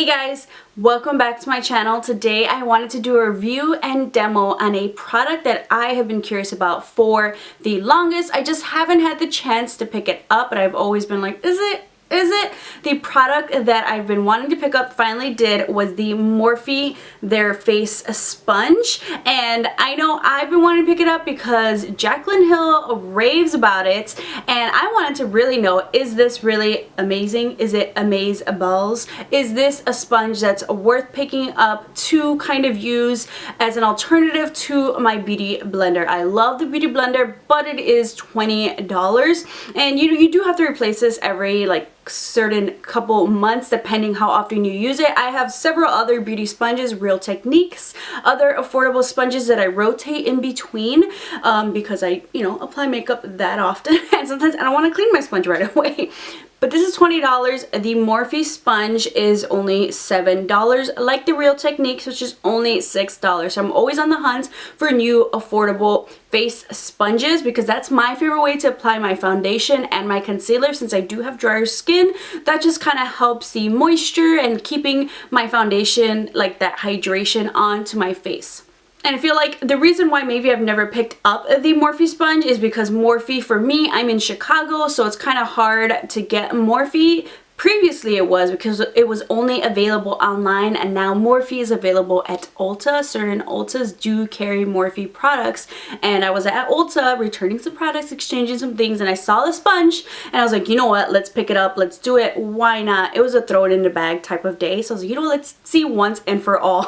guys, welcome back to my channel. Today I wanted to do a review and demo on a product that I have been curious about for the longest. I just haven't had the chance to pick it up, but I've always been like, is it? The product that I've been wanting to pick up finally did was the Morphe Their Face Sponge. And I know I've been wanting to pick it up because Jaclyn Hill raves about it, and I wanted to really know, is this really amazing? Is it amaze-balls? Is this a sponge that's worth picking up to kind of use as an alternative to my beauty blender? I love the beauty blender, but it is $20, and you do have to replace this every like certain couple months depending how often you use it. I have several other beauty sponges, Real Techniques, other affordable sponges that I rotate in between because I apply makeup that often and sometimes I don't want to clean my sponge right away. But this is $20. The Morphe sponge is only $7, like the Real Techniques, which is only $6. So I'm always on the hunt for new affordable face sponges because that's my favorite way to apply my foundation and my concealer. Since I do have drier skin, that just kind of helps the moisture and keeping my foundation, like that hydration, onto my face. And I feel like the reason why maybe I've never picked up the Morphe sponge is because Morphe, for me, I'm in Chicago, so it's kind of hard to get Morphe. Previously it was because it was only available online, and now Morphe is available at Ulta. Certain Ultas do carry Morphe products, and I was at Ulta returning some products, exchanging some things, and I saw the sponge and I was like, you know what, let's pick it up, let's do it, why not? It was a throw it in the bag type of day, so I was like, you know what, let's see once and for all.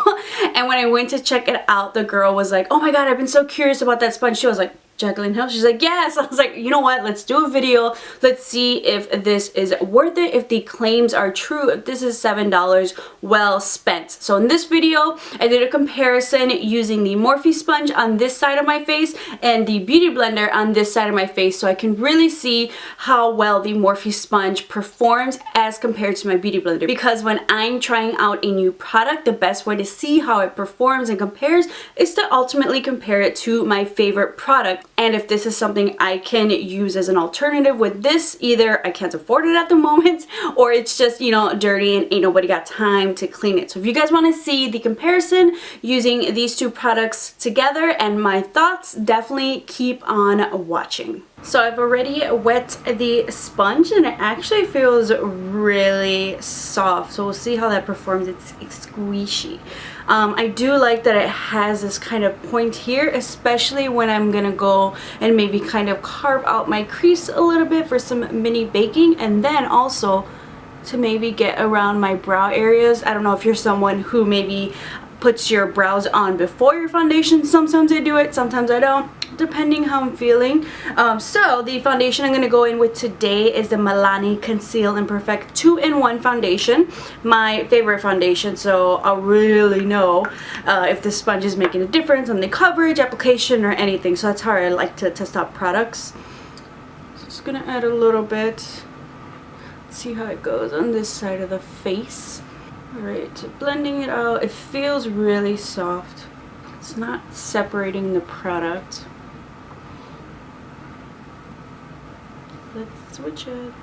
And when I went to check it out, the girl was like, oh my god, I've been so curious about that sponge. She was like, Jaclyn Hill? She's like, yes. I was like, you know what, let's do a video, let's see if this is worth it, if the claims are true, if this is $7 well spent. So in this video I did a comparison using the Morphe sponge on this side of my face and the beauty blender on this side of my face, so I can really see how well the Morphe sponge performs as compared to my beauty blender. Because when I'm trying out a new product, the best way to see how it performs and compares is to ultimately compare it to my favorite product. And if this is something I can use as an alternative with this, either I can't afford it at the moment, or it's just, dirty and ain't nobody got time to clean it. So if you guys want to see the comparison using these two products together and my thoughts, definitely keep on watching. So I've already wet the sponge and it actually feels really soft. So we'll see how that performs. It's squishy. I do like that it has this kind of point here, especially when I'm gonna go and maybe kind of carve out my crease a little bit for some mini baking, and then also to maybe get around my brow areas. I don't know if you're someone who maybe puts your brows on before your foundation. Sometimes I do it, sometimes I don't, depending how I'm feeling. So the foundation I'm going to go in with today is the Milani Conceal and Perfect 2-in-1 foundation. My favorite foundation, so I'll really know if the sponge is making a difference on the coverage, application, or anything. So that's how I like to test out products. So just going to add a little bit. See how it goes on this side of the face. Alright, blending it out. It feels really soft. It's not separating the product. Let's switch it.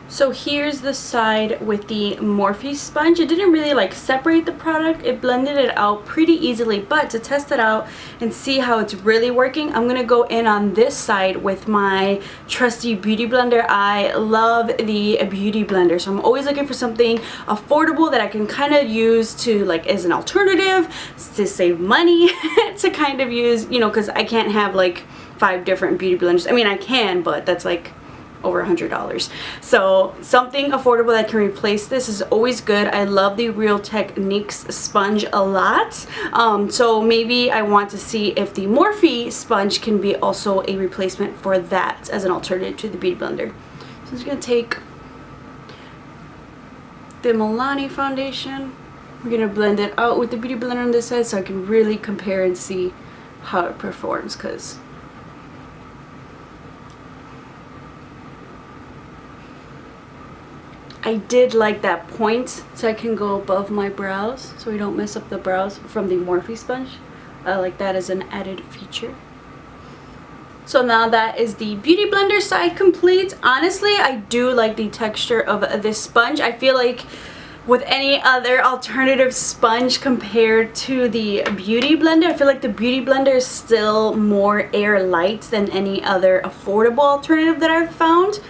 So here's the side with the Morphe sponge. It didn't really like separate the product. It blended it out pretty easily, but to test it out and see how it's really working, I'm gonna go in on this side with my trusty beauty blender. I love the beauty blender, so I'm always looking for something affordable that I can kind of use to like as an alternative to save money to kind of use, because I can't have like 5 different beauty blenders. I mean, I can, but that's like over $100. So something affordable that can replace this is always good. I love the Real Techniques sponge a lot. So maybe I want to see if the Morphe sponge can be also a replacement for that as an alternative to the beauty blender. So I'm just gonna take the Milani foundation. We're gonna blend it out with the beauty blender on this side so I can really compare and see how it performs, because I did like that point, so I can go above my brows so we don't mess up the brows from the Morphe sponge. I like that as an added feature. So now that is the beauty blender side complete. Honestly, I do like the texture of this sponge. I feel like with any other alternative sponge compared to the beauty blender, I feel like the beauty blender is still more air light than any other affordable alternative that I've found.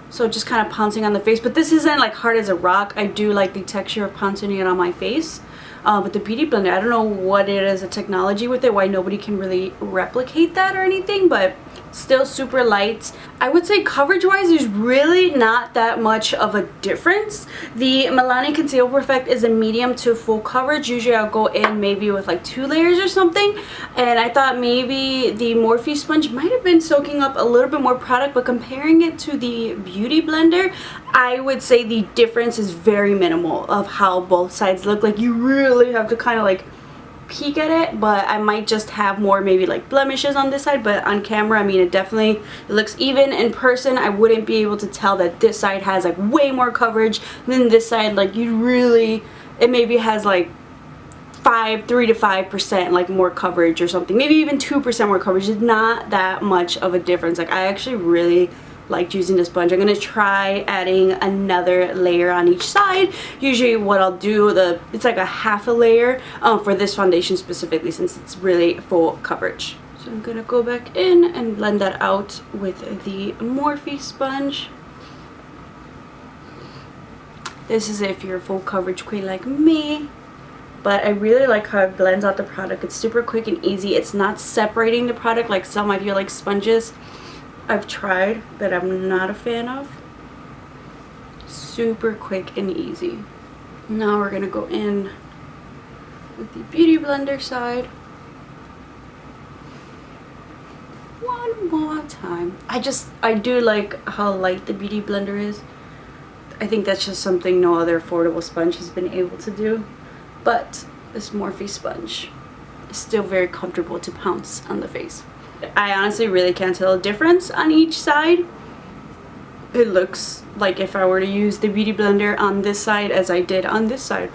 So just kind of pouncing on the face, but this isn't like hard as a rock. I do like the texture of pouncing it on my face. But the beauty blender, I don't know what it is, a technology with it, why nobody can really replicate that or anything, but still super light. I would say coverage wise there's really not that much of a difference. The Milani Conceal Perfect is a medium to full coverage. Usually I'll go in maybe with like 2 layers or something, and I thought maybe the Morphe sponge might have been soaking up a little bit more product, but comparing it to the beauty blender, I would say the difference is very minimal of how both sides look. Like you really have to kind of like peek at it, but I might just have more maybe like blemishes on this side, but on camera, I mean, it looks even. In person, I wouldn't be able to tell that this side has like way more coverage than this side. Like it maybe has like 3 to 5% like more coverage or something, maybe even 2% more coverage. It's not that much of a difference. Like I actually really liked using the sponge. I'm gonna try adding another layer on each side. Usually what I'll do, it's like a half a layer for this foundation specifically, since it's really full coverage. So I'm gonna go back in and blend that out with the Morphe sponge. This is if you're a full coverage queen like me, but I really like how it blends out the product. It's super quick and easy. It's not separating the product like some I feel like sponges I've tried that I'm not a fan of. Super quick and easy. Now we're gonna go in with the beauty blender side one more time. I do like how light the beauty blender is. I think that's just something no other affordable sponge has been able to do, but this Morphe sponge is still very comfortable to pounce on the face. I honestly really can't tell a difference on each side. It looks like if I were to use the beauty blender on this side as I did on this side.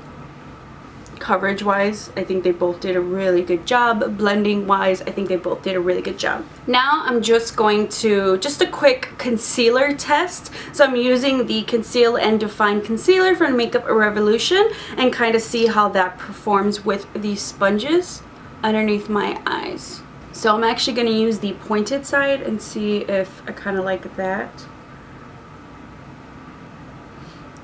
Coverage wise, I think they both did a really good job. Blending wise, I think they both did a really good job. Now I'm just going to, just a quick concealer test. So I'm using the Conceal and Define Concealer from Makeup Revolution and kind of see how that performs with these sponges underneath my eyes. So I'm actually going to use the pointed side and see if I kind of like that.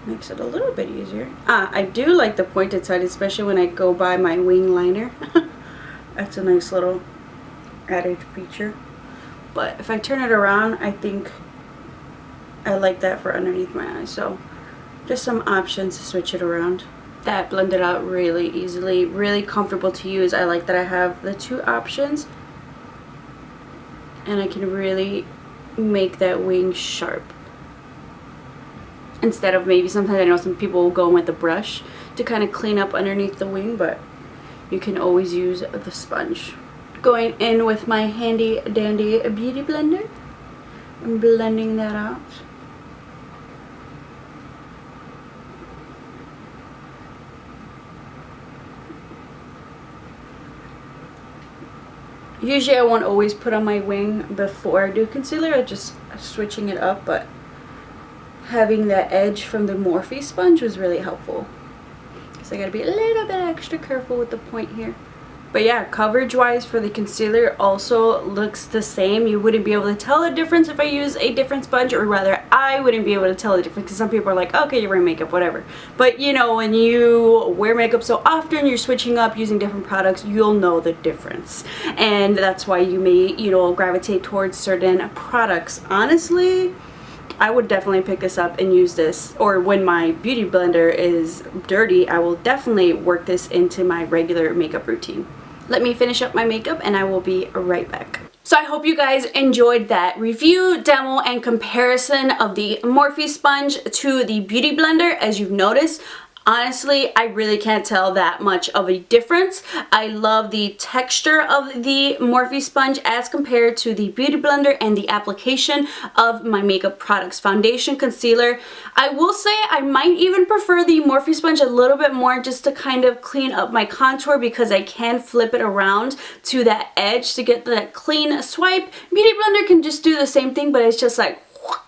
Makes it a little bit easier. I do like the pointed side, especially when I go by my wing liner. That's a nice little added feature. But if I turn it around, I think I like that for underneath my eyes. So just some options to switch it around. That blended out really easily, really comfortable to use. I like that I have the 2 options. And I can really make that wing sharp. Instead of maybe sometimes I know some people will go in with a brush to kind of clean up underneath the wing, but you can always use the sponge. Going in with my handy dandy beauty blender and blending that out. Usually I won't always put on my wing before I do concealer. I'm just switching it up, but having that edge from the Morphe sponge was really helpful. So I gotta be a little bit extra careful with the point here. But yeah, coverage wise for the concealer also looks the same. You wouldn't be able to tell a difference if I use a different sponge, or rather I wouldn't be able to tell the difference, because some people are like, okay, you're wearing makeup, whatever. But you know, when you wear makeup so often, you're switching up using different products, you'll know the difference. And that's why you may, you know, gravitate towards certain products. Honestly, I would definitely pick this up and use this, or when my beauty blender is dirty, I will definitely work this into my regular makeup routine. Let me finish up my makeup and I will be right back. So I hope you guys enjoyed that review, demo, and comparison of the Morphe sponge to the beauty blender. As you've noticed, Honestly, I really can't tell that much of a difference. I love the texture of the Morphe sponge as compared to the Beauty Blender and the application of my makeup products. Foundation, concealer. I will say I might even prefer the Morphe sponge a little bit more just to kind of clean up my contour because I can flip it around to that edge to get that clean swipe. Beauty Blender can just do the same thing, but it's just like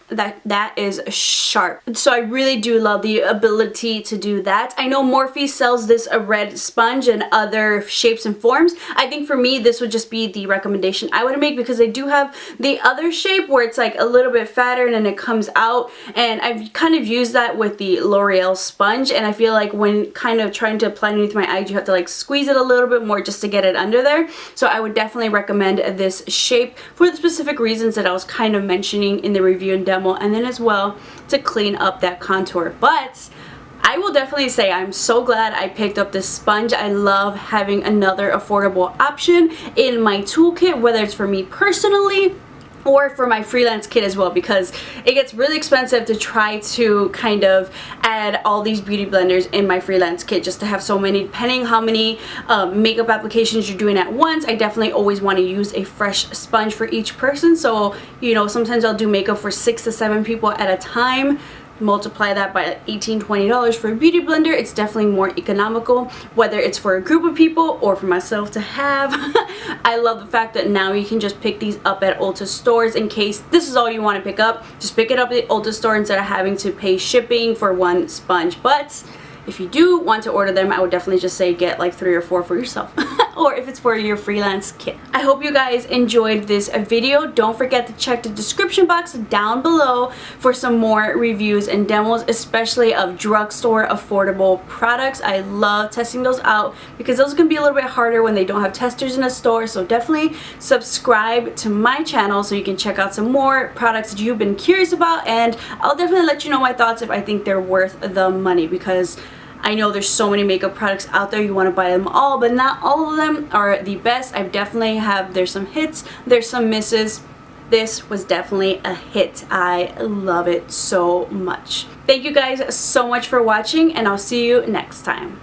that is sharp. So I really do love the ability to do that. I know Morphe sells this a red sponge and other shapes and forms. I think for me this would just be the recommendation I would make because they do have the other shape where it's like a little bit fatter and then it comes out, and I've kind of used that with the L'Oreal sponge, and I feel like when kind of trying to apply underneath my eyes you have to like squeeze it a little bit more just to get it under there. So I would definitely recommend this shape for the specific reasons that I was kind of mentioning in the review and demo, and then as well to clean up that contour. But I will definitely say I'm so glad I picked up this sponge. I love having another affordable option in my toolkit, whether it's for me personally or for my freelance kit as well, because it gets really expensive to try to kind of add all these beauty blenders in my freelance kit just to have so many, depending how many makeup applications you're doing at once. I definitely always want to use a fresh sponge for each person, so you know, sometimes I'll do makeup for 6 to 7 people at a time. Multiply that by $18–20 for a beauty blender. It's definitely more economical, whether it's for a group of people or for myself to have. I love the fact that now you can just pick these up at Ulta stores in case this is all you want to pick up. Just pick it up at the Ulta store instead of having to pay shipping for one sponge. But if you do want to order them, I would definitely just say get like 3 or 4 for yourself. Or if it's for your freelance kit. I hope you guys enjoyed this video. Don't forget to check the description box down below for some more reviews and demos, especially of drugstore affordable products. I love testing those out because those can be a little bit harder when they don't have testers in a store. So definitely subscribe to my channel so you can check out some more products that you've been curious about, and I'll definitely let you know my thoughts if I think they're worth the money, because I know there's so many makeup products out there, you want to buy them all, but not all of them are the best. I definitely have, there's some hits, there's some misses. This was definitely a hit. I love it so much. Thank you guys so much for watching, and I'll see you next time.